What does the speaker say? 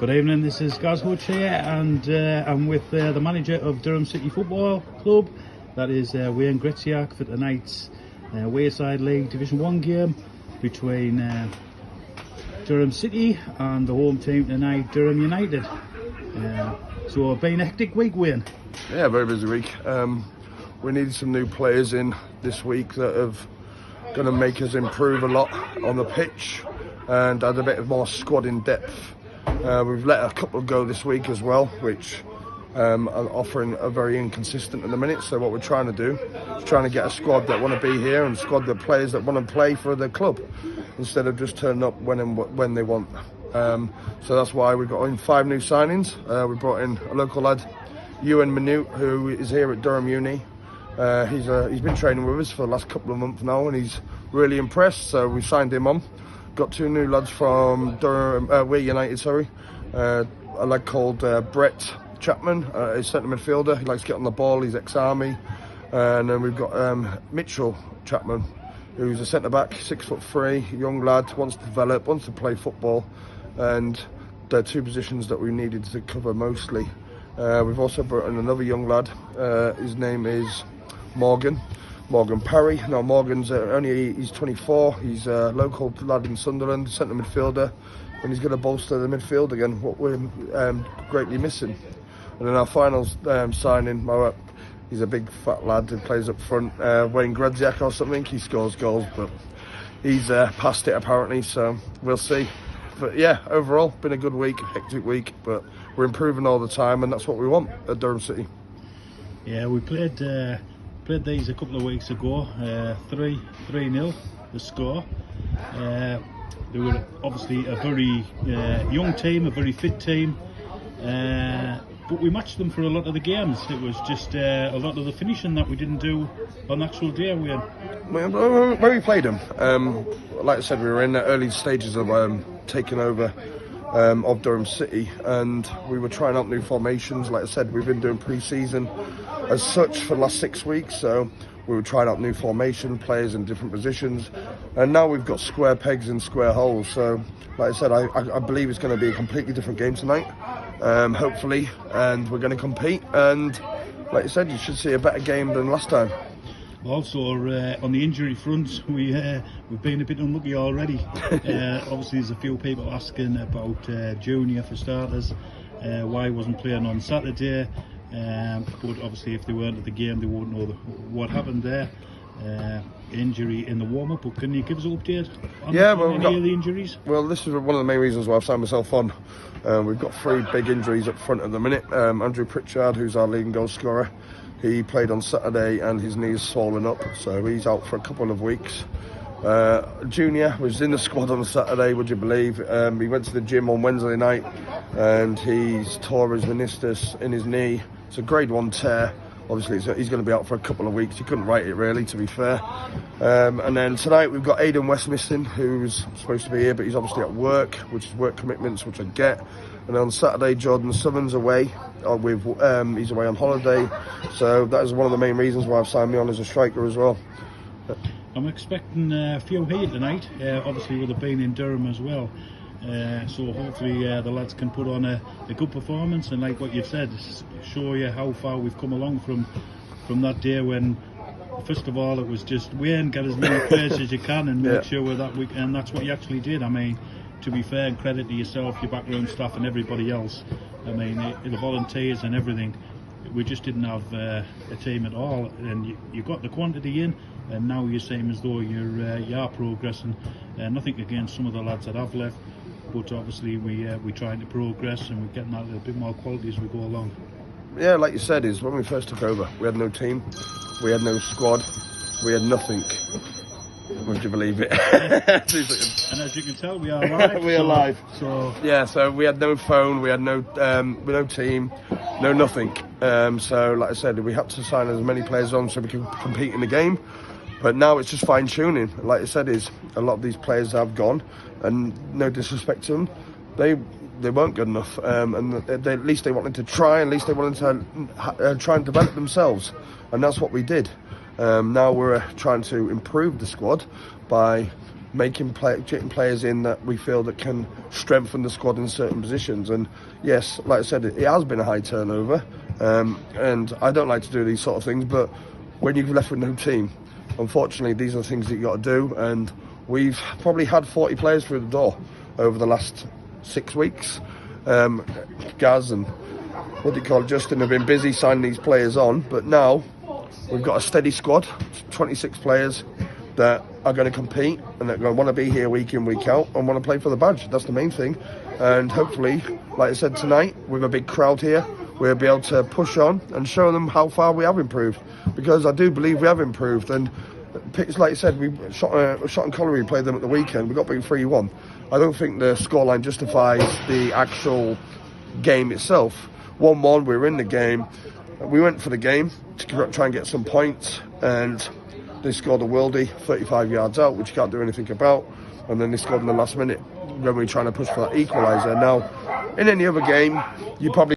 Good evening, this is Gaz Hutch here, and I'm with the manager of Durham City Football Club, that is Wayne Gredziak, for tonight's Wayside League Division 1 game between Durham City and the home team tonight, Durham United. So it's been a hectic week, Wayne. Yeah, very busy week. We need some new players in this week that are going to make us improve a lot on the pitch and add a bit more squad in depth. We've let a couple go this week as well, which are offering a very inconsistent at the minute. So what we're trying to do is trying to get a squad that want to be here and squad the players that want to play for the club instead of just turning up when they want. So that's why we got in 5 new signings. We brought in a local lad, Ewan Minute, who is here at Durham Uni. He's been training with us for the last couple of months now, and he's really impressed. So we signed him on. Got 2 new lads from Durham, Wayne United, a lad called Brett Chapman, he's centre midfielder. He likes to get on the ball, he's ex-army. And then we've got Mitchell Chapman, who's a centre back, 6'3", young lad, wants to develop, wants to play football. And they're 2 positions that we needed to cover mostly. We've also brought in another young lad, his name is Morgan Parry. Now Morgan's he's 24, he's a local lad in Sunderland, centre midfielder, and he's going to bolster the midfield again, what we're greatly missing. And then our final signing, he's a big fat lad who plays up front, Wayne Gredziak or something. He scores goals, but he's past it apparently, so we'll see. But yeah, overall, been a good week, hectic week, but we're improving all the time, and that's what we want at Durham City. Yeah, we played these a couple of weeks ago, 3-0 the score. They were obviously a very young team, a very fit team, but we matched them for a lot of the games. It was just a lot of the finishing that we didn't do on the actual day. When we played them, like I said, we were in the early stages of taking over of Durham City, and we were trying out new formations. Like I said, we've been doing pre-season as such for the last 6 weeks, so we were trying out new formation, players in different positions, and now we've got square pegs in square holes. So like I said, I believe it's going to be a completely different game tonight, hopefully, and we're going to compete, and like I said, you should see a better game than last time. Also, on the injury front, we've been a bit unlucky already. Obviously, there's a few people asking about Junior, for starters, why he wasn't playing on Saturday. But obviously, if they weren't at the game, they won't know what happened there. Injury in the warm-up. But can you give us an update on any of the injuries? Well, this is one of the main reasons why I've signed myself on. We've got 3 big injuries up front at the minute. Andrew Pritchard, who's our leading goal scorer, he played on Saturday and his knee's swollen up, so he's out for a couple of weeks. Junior was in the squad on Saturday, would you believe? He went to the gym on Wednesday night and he's tore his meniscus in his knee. It's a grade 1 tear. Obviously, he's going to be out for a couple of weeks. You couldn't write it really, to be fair. And then tonight we've got Aidan West missing, who's supposed to be here, but he's obviously at work, which is work commitments, which I get. And on Saturday, Jordan Southern's away. He's away on holiday. So that is one of the main reasons why I've signed me on as a striker as well. I'm expecting a few here tonight, obviously with it being in Durham as well. So hopefully the lads can put on a good performance, and like what you've said, show you how far we've come along from that day when, first of all, it was just Wayne, get as many players as you can and make sure that and that's what you actually did. I mean, to be fair, and credit to yourself, your background staff and everybody else. I mean, the volunteers and everything, we just didn't have a team at all, and you got the quantity in, and now you seem as though you are progressing. Nothing against some of the lads that have left, but obviously we're trying to progress and we're getting that a little bit more quality as we go along. Yeah, like you said, is when we first took over, we had no team, we had no squad, we had nothing. Would you believe it? And as you can tell, we are live. We are live. So we had no phone, we had no team, no nothing. So like I said, we had to sign as many players on so we could compete in the game. But now it's just fine tuning. Like I said, is a lot of these players have gone, and no disrespect to them, they weren't good enough. And at least they wanted to try. At least they wanted to try and develop themselves, and that's what we did. Now we're trying to improve the squad by getting players in that we feel that can strengthen the squad in certain positions. And yes, like I said, it has been a high turnover, and I don't like to do these sort of things, but when you've left with no team, unfortunately these are the things that you got to do. And we've probably had 40 players through the door over the last 6 weeks. Gaz and Justin have been busy signing these players on, but now we've got a steady squad, 26 players that are going to compete and that are going to want to be here week in, week out and want to play for the badge. That's the main thing. And hopefully, like I said tonight, with a big crowd here, we'll be able to push on and show them how far we have improved, because I do believe we have improved. And like you said, we shot and Colliery played them at the weekend. We got beat 3-1. I don't think the scoreline justifies the actual game itself. 1-1, we were in the game. We went for the game to try and get some points, and they scored a worldie 35 yards out, which you can't do anything about. And then they scored in the last minute when we were trying to push for that equaliser. Now, in any other game, you probably